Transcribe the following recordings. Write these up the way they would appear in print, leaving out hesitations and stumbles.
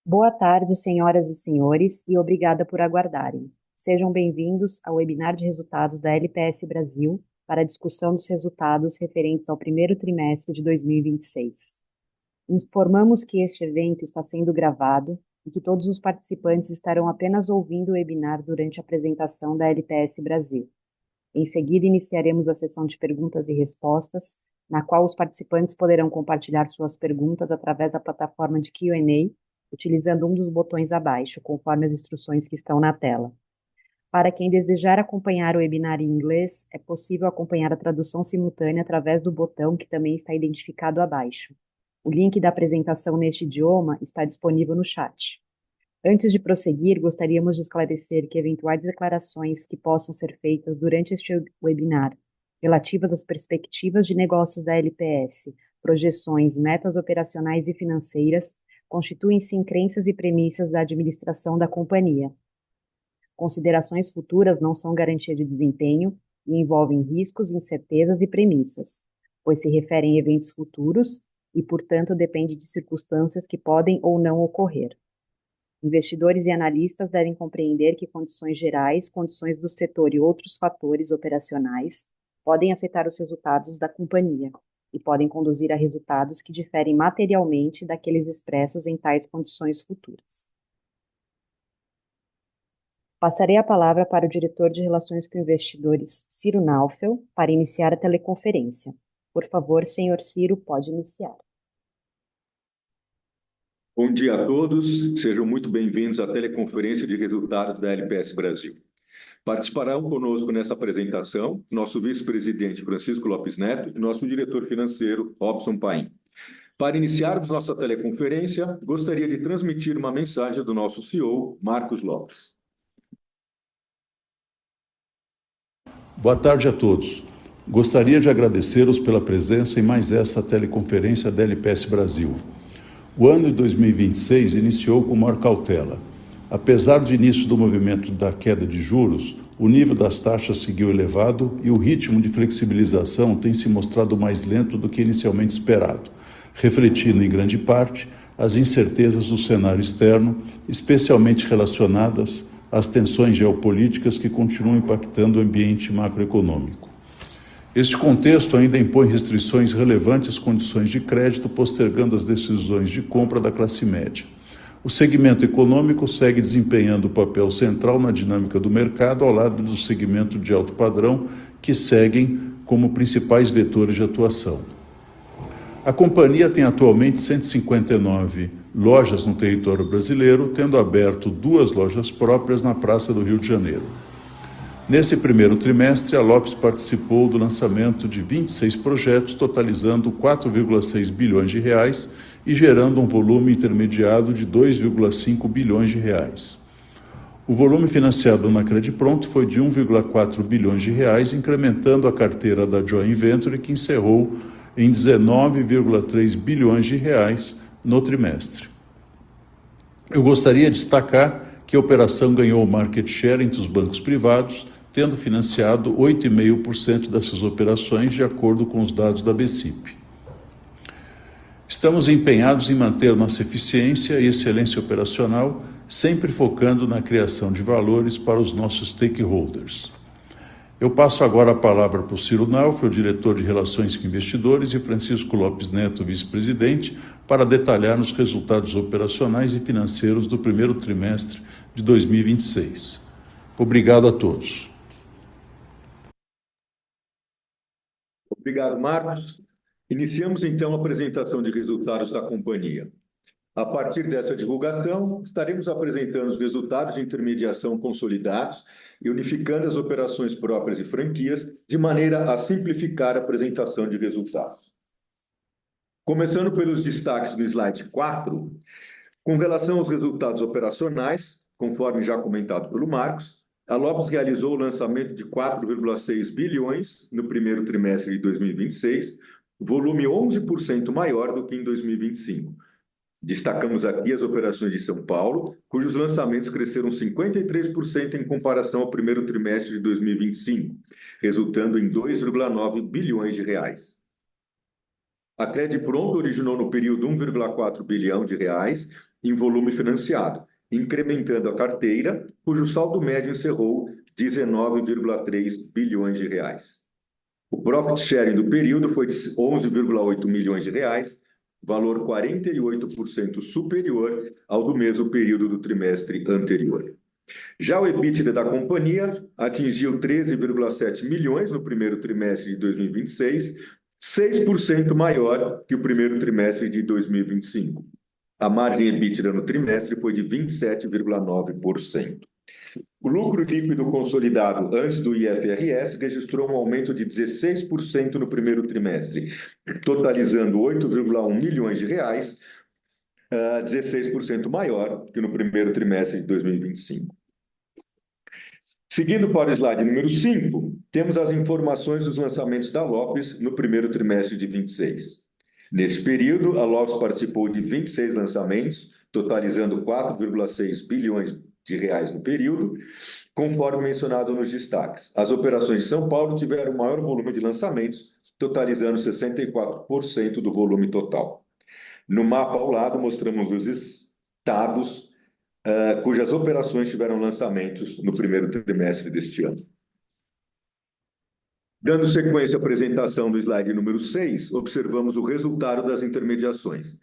Boa tarde, senhoras e senhores, e obrigada por aguardarem. Sejam bem-vindos ao webinar de resultados da LPS Brasil para a discussão dos resultados referentes ao primeiro trimestre de 2026. Informamos que este evento está sendo gravado e que todos os participantes estarão apenas ouvindo o webinar durante a apresentação da LPS Brasil. Em seguida, iniciaremos a sessão de perguntas e respostas, na qual os participantes poderão compartilhar suas perguntas através da plataforma de Q&A, utilizando um dos botões abaixo, conforme as instruções que estão na tela. Para quem desejar acompanhar o webinar em inglês, é possível acompanhar a tradução simultânea através do botão que também está identificado abaixo. O link da apresentação neste idioma está disponível no chat. Antes de prosseguir, gostaríamos de esclarecer que eventuais declarações que possam ser feitas durante este webinar, relativas às perspectivas de negócios da LPS, projeções, metas operacionais e financeiras, constituem-se em crenças e premissas da administração da companhia. Considerações futuras não são garantia de desempenho e envolvem riscos, incertezas e premissas, pois se referem a eventos futuros e, portanto, depende de circunstâncias que podem ou não ocorrer. Investidores e analistas devem compreender que condições gerais, condições do setor e outros fatores operacionais podem afetar os resultados da companhia e podem conduzir a resultados que diferem materialmente daqueles expressos em tais condições futuras. Passarei a palavra para o diretor de Relações com Investidores, Ciro Naufel, para iniciar a teleconferência. Por favor, senhor Ciro, pode iniciar. Bom dia a todos, sejam muito bem-vindos à teleconferência de resultados da LPS Brasil. Participarão conosco nessa apresentação nosso vice-presidente Francisco Lopes Neto e nosso diretor financeiro Robson Paim. Para iniciarmos nossa teleconferência, gostaria de transmitir uma mensagem do nosso CEO, Marcos Lopes. Boa tarde a todos. Gostaria de agradecê-los pela presença em mais esta teleconferência da LPS Brasil. O ano de 2026 iniciou com maior cautela. Apesar do início do movimento da queda de juros, o nível das taxas seguiu elevado e o ritmo de flexibilização tem se mostrado mais lento do que inicialmente esperado, refletindo em grande parte as incertezas do cenário externo, especialmente relacionadas às tensões geopolíticas que continuam impactando o ambiente macroeconômico. Este contexto ainda impõe restrições relevantes às condições de crédito, postergando as decisões de compra da classe média. O segmento econômico segue desempenhando o papel central na dinâmica do mercado, ao lado do segmento de alto padrão, que seguem como principais vetores de atuação. A companhia tem atualmente 159 lojas no território brasileiro, tendo aberto 2 lojas próprias na Praça do Rio de Janeiro. Nesse primeiro trimestre, a Lopes participou do lançamento de 26 projetos, totalizando 4,6 bilhões de reais e gerando um volume intermediado de 2,5 bilhões de reais. O volume financiado na Credipronto foi de 1,4 bilhões de reais, incrementando a carteira da Joint Venture, que encerrou em 19,3 bilhões de reais no trimestre. Eu gostaria de destacar que a operação ganhou market share entre os bancos privados, tendo financiado 8,5% dessas operações, de acordo com os dados da BCIP. Estamos empenhados em manter nossa eficiência e excelência operacional, sempre focando na criação de valores para os nossos stakeholders. Eu passo agora a palavra para o Ciro Naufel, diretor de Relações com Investidores, e Francisco Lopes Neto, vice-presidente, para detalhar os resultados operacionais e financeiros do primeiro trimestre de 2026. Obrigado a todos. Obrigado, Marcos. Iniciamos então a apresentação de resultados da companhia. A partir dessa divulgação, estaremos apresentando os resultados de intermediação consolidados e unificando as operações próprias e franquias, de maneira a simplificar a apresentação de resultados. Começando pelos destaques do slide 4, com relação aos resultados operacionais, conforme já comentado pelo Marcos, a Lopes realizou o lançamento de 4,6 bilhões no primeiro trimestre de 2026, volume 11% maior do que em 2025. Destacamos aqui as operações de São Paulo, cujos lançamentos cresceram 53% em comparação ao primeiro trimestre de 2025, resultando em 2,9 bilhões de reais. A Credipronto originou no período 1,4 bilhão de reais, em volume financiado, incrementando a carteira, cujo saldo médio encerrou 19,3 bilhões de reais. O profit sharing do período foi de 11,8 milhões de reais, valor 48% superior ao do mesmo período do trimestre anterior. Já o EBITDA da companhia atingiu 13,7 milhões no primeiro trimestre de 2026, 6% maior que o primeiro trimestre de 2025. A margem EBITDA no trimestre foi de 27,9%. O lucro líquido consolidado antes do IFRS registrou um aumento de 16% no primeiro trimestre, totalizando 8,1 milhões de reais, 16% maior que no primeiro trimestre de 2025. Seguindo para o slide número 5, temos as informações dos lançamentos da Lopes no primeiro trimestre de 26. Nesse período, a Lopes participou de 26 lançamentos, totalizando 4,6 bilhões de reais no período, conforme mencionado nos destaques. As operações de São Paulo tiveram o maior volume de lançamentos, totalizando 64% do volume total. No mapa ao lado, mostramos os estados cujas operações tiveram lançamentos no primeiro trimestre deste ano. Dando sequência à apresentação do slide número 6, observamos o resultado das intermediações.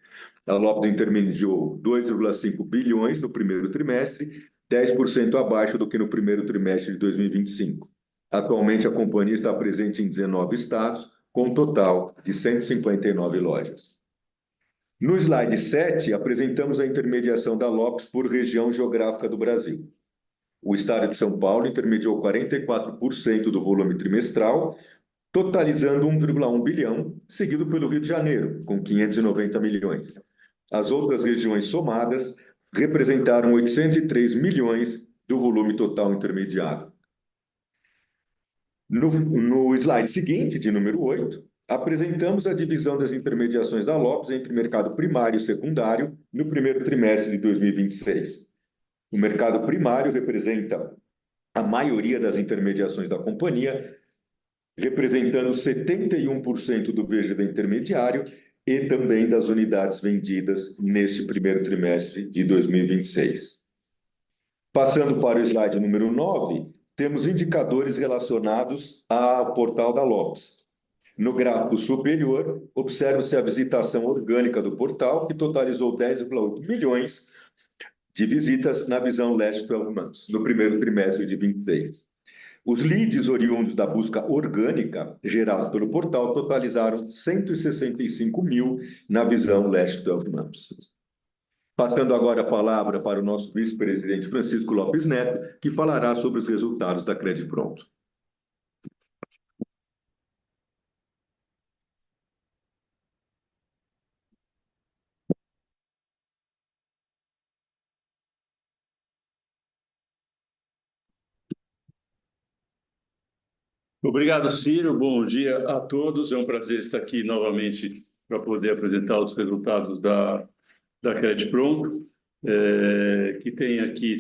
A Lopes intermediou 2,5 bilhões no primeiro trimestre, 10% abaixo do que no primeiro trimestre de 2025. Atualmente, a companhia está presente em 19 estados, com um total de 159 lojas. No slide 7, apresentamos a intermediação da Lopes por região geográfica do Brasil. O estado de São Paulo intermediou 44% do volume trimestral, totalizando 1,1 bilhão, seguido pelo Rio de Janeiro, com 590 milhões. As outras regiões somadas representaram 803 milhões do volume total intermediado. No slide seguinte, de número 8, apresentamos a divisão das intermediações da Lopes entre mercado primário e secundário no primeiro trimestre de 2026. O mercado primário representa a maioria das intermediações da companhia, representando 71% do verde intermediário e também das unidades vendidas neste primeiro trimestre de 2026. Passando para o slide número 9, temos indicadores relacionados ao portal da Lopes. No gráfico superior, observa-se a visitação orgânica do portal, que totalizou 10,8 milhões de visitas na visão last 12 months, no primeiro trimestre de 2026. Os leads oriundos da busca orgânica gerados pelo portal totalizaram 165 mil na visão last 12 months. Passando agora a palavra para o nosso vice-presidente Francisco Lopes Neto, que falará sobre os resultados da Credipronto. Obrigado, Ciro. Bom dia a todos. É um prazer estar aqui novamente para poder apresentar os resultados da Credipronto, que tem aqui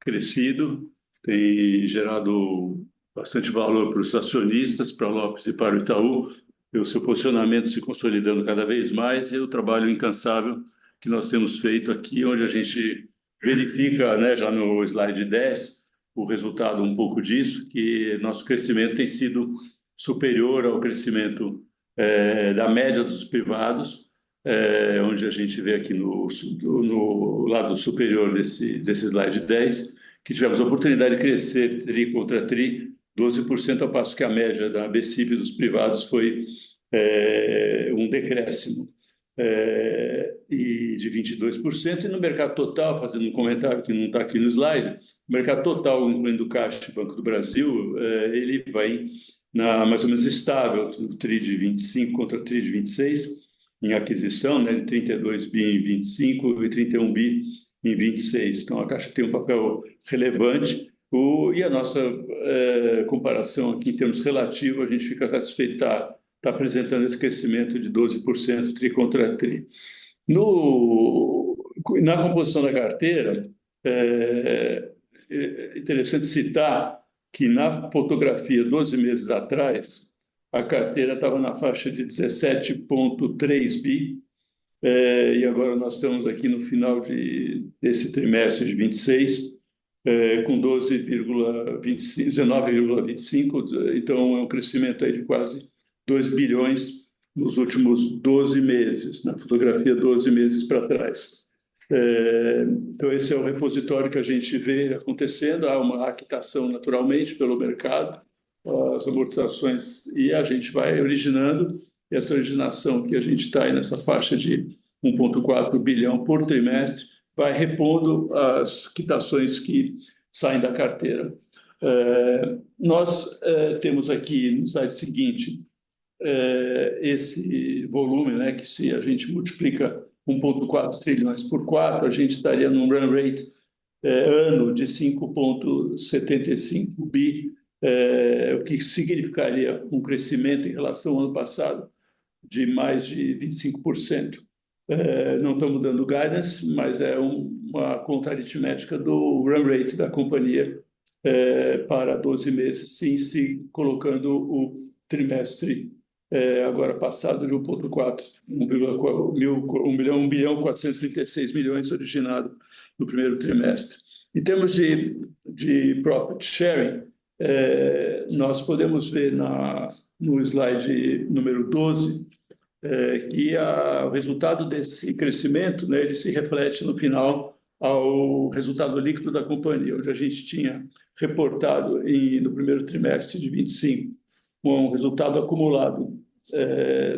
crescido, tem gerado bastante valor para os acionistas, para a Lopes e para o Itaú, e o seu posicionamento se consolidando cada vez mais, e o trabalho incansável que nós temos feito aqui, onde a gente verifica, né, já no slide 10, o resultado um pouco disso, que nosso crescimento tem sido superior ao crescimento da média dos privados, onde a gente vê aqui no lado superior desse slide 10, que tivemos a oportunidade de crescer TRI contra TRI, 12%, ao passo que a média da BCIP dos privados foi um decréscimo e de 22%, e no mercado total, fazendo um comentário que não está aqui no slide, o mercado total, incluindo o Caixa e Banco do Brasil, ele vai mais ou menos estável, o TRI de 25 contra o TRI de 26, em aquisição, né, de 32 bi em 25 e 31 bi em 26. Então, a Caixa tem um papel relevante, e a nossa comparação aqui em termos relativos, a gente fica satisfeito, está apresentando esse crescimento de 12% TRI contra TRI. Na composição da carteira, é interessante citar que na fotografia 12 meses atrás, a carteira estava na faixa de 17,3 bi, e agora nós estamos aqui no final desse trimestre de 26, com 19,25, então é um crescimento aí de quase 2 bilhões nos últimos 12 meses, na fotografia 12 meses para trás. Então esse é o repositório que a gente vê acontecendo, há uma aquitação naturalmente pelo mercado, as amortizações, e a gente vai originando, e essa originação que a gente está aí nessa faixa de 1,4 bilhão por trimestre, vai repondo as quitações que saem da carteira. Nós temos aqui no slide seguinte esse volume, né, que se a gente multiplica 1,4 trilhões por 4, a gente estaria num run rate ano de 5,75 bi, o que significaria um crescimento em relação ao ano passado de mais de 25%. Não estamos dando guidance, mas é uma conta aritmética do run rate da companhia para 12 meses, sim, se colocando o trimestre agora passado de 1,4, 1 bilhão 436 milhões originado no primeiro trimestre. Em termos de profit sharing, nós podemos ver no slide número 12 que o resultado desse crescimento, né, ele se reflete no final ao resultado líquido da companhia, onde a gente tinha reportado no primeiro trimestre de 25 um resultado acumulado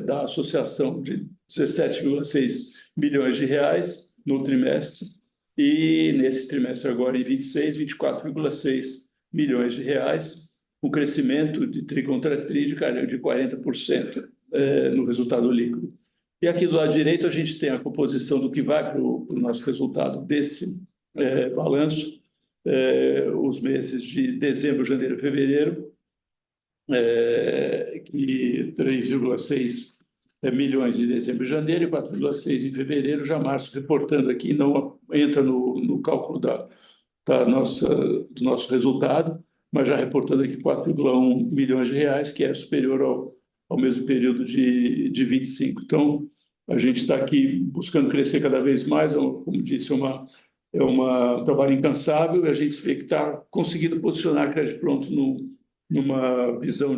da associação de 17,6 bilhões de reais no trimestre, e nesse trimestre agora em 26, 24,6 milhões de reais, um crescimento de tri contra tri de 40% no resultado líquido. E aqui do lado direito a gente tem a composição do que vai para o nosso resultado desse balanço, os meses de dezembro, janeiro e fevereiro, que 3,6 milhões de dezembro e janeiro e 4,6 em fevereiro, já março reportando aqui, não entra no cálculo do nosso resultado, mas já reportando aqui 4,1 milhões de reais, que é superior ao mesmo período de 25. Então, a gente está aqui buscando crescer cada vez mais, como disse, é um trabalho incansável, e a gente vê que está conseguindo posicionar a Crédito Pronto numa visão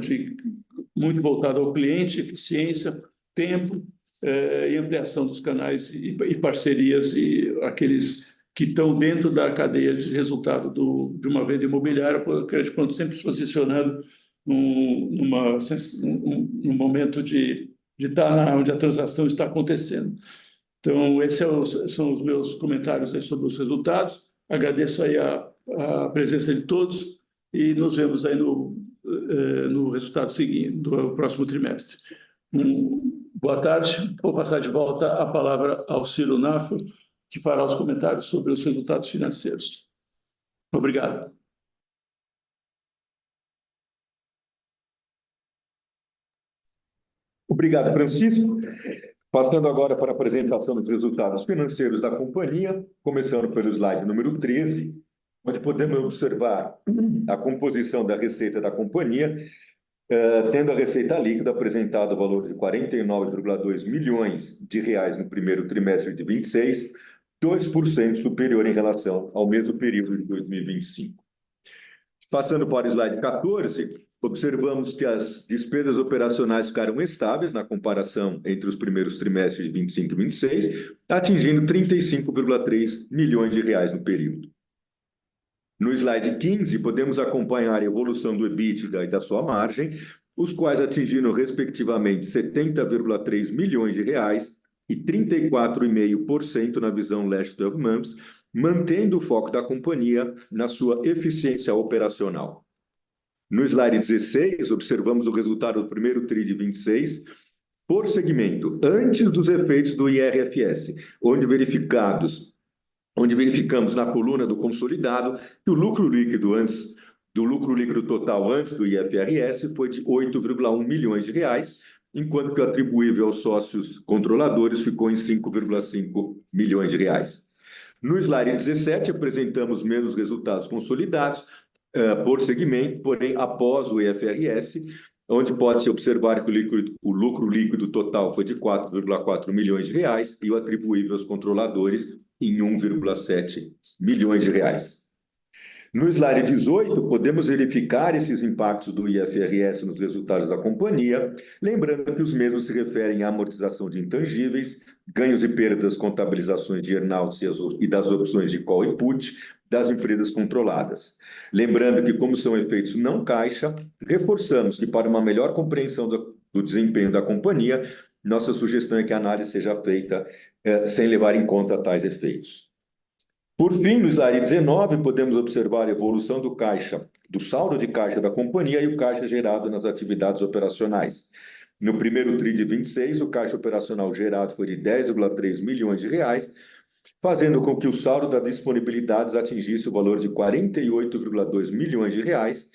muito voltada ao cliente, eficiência, tempo e ampliação dos canais e parcerias, e aqueles que estão dentro da cadeia de resultado de uma venda imobiliária, a Crédito Pronto sempre se posicionando num momento de estar onde a transação está acontecendo. Então, esses são os meus comentários aí sobre os resultados. Agradeço aí a presença de todos e nos vemos aí no resultado seguinte, do próximo trimestre. Boa tarde. Vou passar de volta a palavra ao Ciro Nafo, que fará os comentários sobre os resultados financeiros. Obrigado. Obrigado, Francisco. Passando agora para a apresentação dos resultados financeiros da companhia, começando pelo slide número 13, onde podemos observar a composição da receita da companhia, tendo a receita líquida apresentado o valor de 49,2 milhões de reais no primeiro trimestre de 26, 2% superior em relação ao mesmo período de 2025. Passando para o slide 14, observamos que as despesas operacionais ficaram estáveis na comparação entre os primeiros trimestres de 25 e 26, atingindo 35,3 milhões de reais no período. No slide 15, podemos acompanhar a evolução do EBITDA e da sua margem, os quais atingiram respectivamente 70,3 milhões de reais e 34,5% na visão last 12 months, mantendo o foco da companhia na sua eficiência operacional. No slide 16, observamos o resultado do primeiro TRI de 26 por segmento, antes dos efeitos do IRFS, onde verificamos na coluna do consolidado que o lucro líquido total antes do IFRS foi de 8,1 milhões de reais, enquanto que o atribuível aos sócios controladores ficou em 5,5 milhões de reais. No slide 17, apresentamos mesmos resultados consolidados por segmento, porém após o IFRS, onde pode-se observar que o lucro líquido total foi de 4,4 milhões de reais e o atribuível aos controladores em 1,7 milhões de reais. No slide 18, podemos verificar esses impactos do IFRS nos resultados da companhia, lembrando que os mesmos se referem à amortização de intangíveis, ganhos e perdas, contabilizações de earnouts e das opções de call e put das empresas controladas. Lembrando que, como são efeitos não caixa, reforçamos que, para uma melhor compreensão do desempenho da companhia, nossa sugestão é que a análise seja feita sem levar em conta tais efeitos. Por fim, no slide 19, podemos observar a evolução do caixa, do saldo de caixa da companhia e o caixa gerado nas atividades operacionais. No primeiro TRI de 26, o caixa operacional gerado foi de 10,3 milhões de reais, fazendo com que o saldo das disponibilidades atingisse o valor de 48,2 milhões de reais,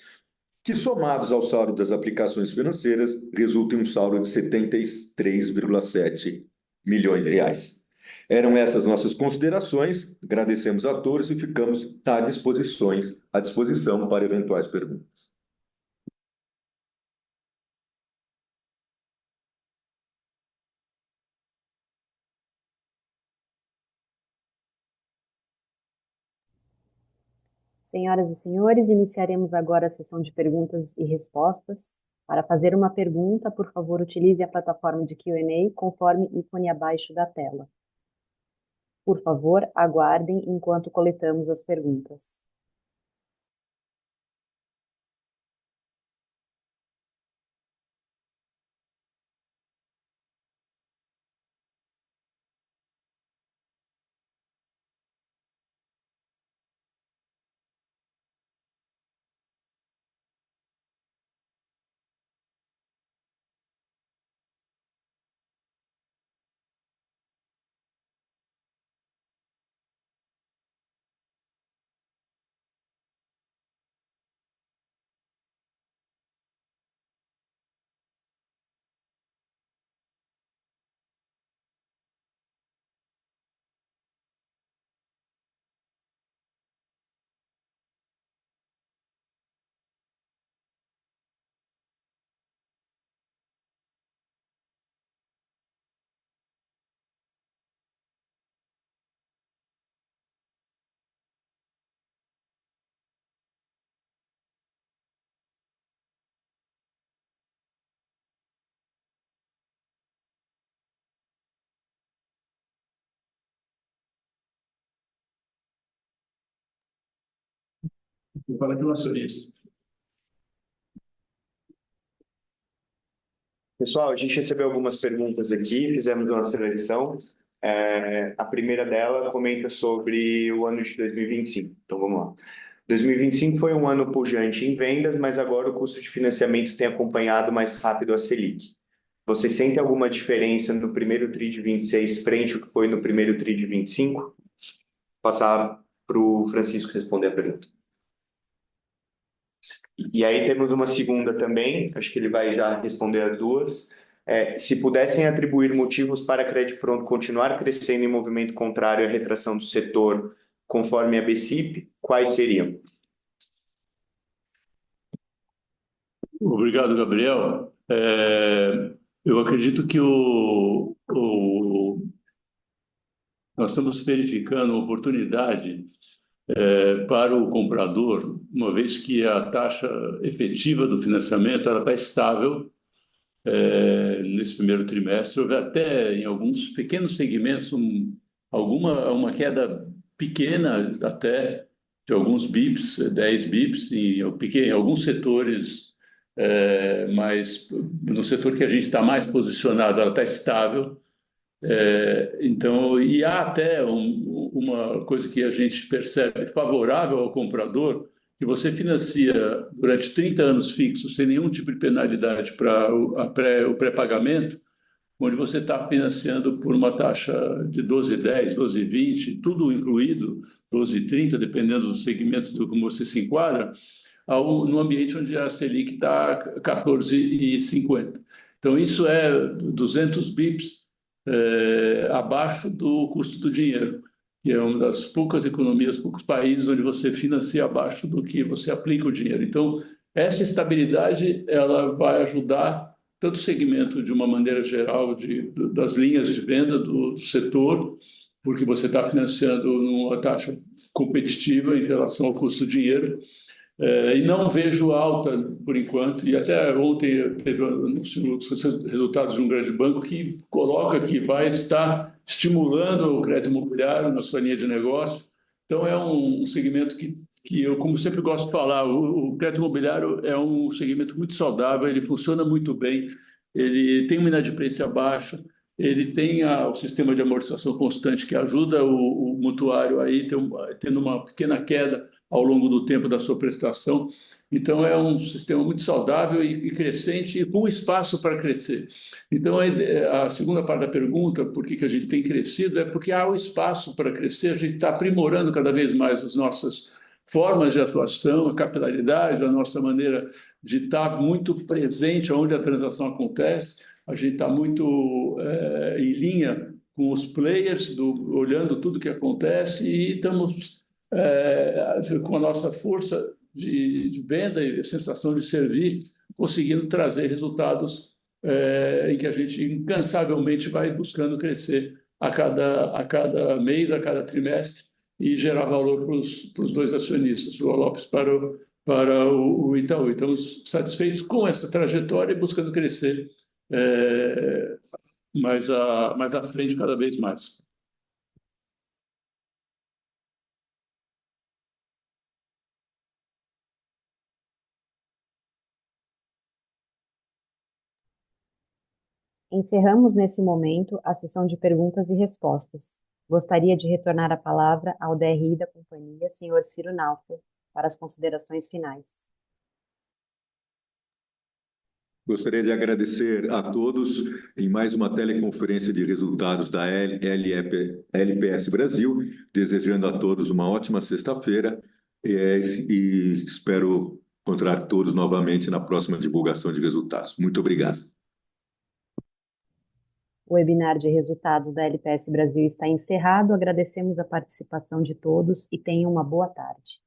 que, somados ao saldo das aplicações financeiras, resulta em um saldo de 73,7 milhões de reais. Eram essas nossas considerações, agradecemos a todos e ficamos à disposição para eventuais perguntas. Senhoras e senhores, iniciaremos agora a sessão de perguntas e respostas. Para fazer uma pergunta, por favor, utilize a plataforma de Q&A conforme ícone abaixo da tela. Por favor, aguardem enquanto coletamos as perguntas. Vou falar de um acionista. Pessoal, a gente recebeu algumas perguntas aqui, fizemos uma seleção. A primeira dela comenta sobre o ano de 2025. Então, vamos lá. 2025 foi um ano pujante em vendas, mas agora o custo de financiamento tem acompanhado mais rápido a Selic. Você sente alguma diferença no primeiro TRI de 26 frente ao que foi no primeiro TRI de 25? Vou passar para o Francisco responder a pergunta. E aí temos uma segunda também, acho que ele vai já responder as duas. Se pudessem atribuir motivos para a Crédito Pronto continuar crescendo em movimento contrário à retração do setor, conforme a BCIP, quais seriam? Obrigado, Gabriel. Eu acredito que nós estamos verificando uma oportunidade para o comprador, uma vez que a taxa efetiva do financiamento ela está estável nesse primeiro trimestre. Houve até em alguns pequenos segmentos uma queda pequena até de alguns bips, 10 bips, em alguns setores, mas no setor que a gente está mais posicionado, ela está estável. Então, e há até uma coisa que a gente percebe favorável ao comprador, que você financia durante 30 anos fixos, sem nenhum tipo de penalidade para o pré-pagamento, onde você está financiando por uma taxa de 12,10, 12,20, tudo incluído, 12,30, dependendo do segmento do como você se enquadra, no ambiente onde a Selic está 14,50. Então, isso é 200 bips abaixo do custo do dinheiro, que é uma das poucas economias, poucos países onde você financia abaixo do que você aplica o dinheiro. Então, Essa estabilidade ela vai ajudar tanto o segmento de uma maneira geral das linhas de venda do setor, porque você está financiando numa taxa competitiva em relação ao custo do dinheiro, e não vejo alta por enquanto. E até ontem teve os resultados de um grande banco que coloca que vai estar estimulando o crédito imobiliário na sua linha de negócio. Então, é um segmento que eu, como sempre gosto de falar, o crédito imobiliário é um segmento muito saudável, ele funciona muito bem, ele tem uma inadimplência baixa, ele tem o sistema de amortização constante que ajuda o mutuário aí tendo uma pequena queda ao longo do tempo da sua prestação. Então, é um sistema muito saudável e crescente e com espaço para crescer. Então, a segunda parte da pergunta, por que a gente tem crescido, é porque há o espaço para crescer, a gente está aprimorando cada vez mais as nossas formas de atuação, a capilaridade, a nossa maneira de estar muito presente onde a transação acontece, a gente está muito em linha com os players, olhando tudo que acontece e estamos com a nossa força de venda e a sensação de servir, conseguindo trazer resultados em que a gente incansavelmente vai buscando crescer a cada mês, a cada trimestre e gerar valor para os dois acionistas, o Lopes para o Itaú. Estamos satisfeitos com essa trajetória e buscando crescer mais à frente cada vez mais. Encerramos nesse momento a sessão de perguntas e respostas. Gostaria de retornar a palavra ao DRI da companhia, senhor Ciro Naufel, para as considerações finais. Gostaria de agradecer a todos em mais uma teleconferência de resultados da LPS Brasil, desejando a todos uma ótima sexta-feira e espero encontrar todos novamente na próxima divulgação de resultados. Muito obrigado. O webinar de resultados da LPS Brasil está encerrado. Agradecemos a participação de todos e tenham uma boa tarde.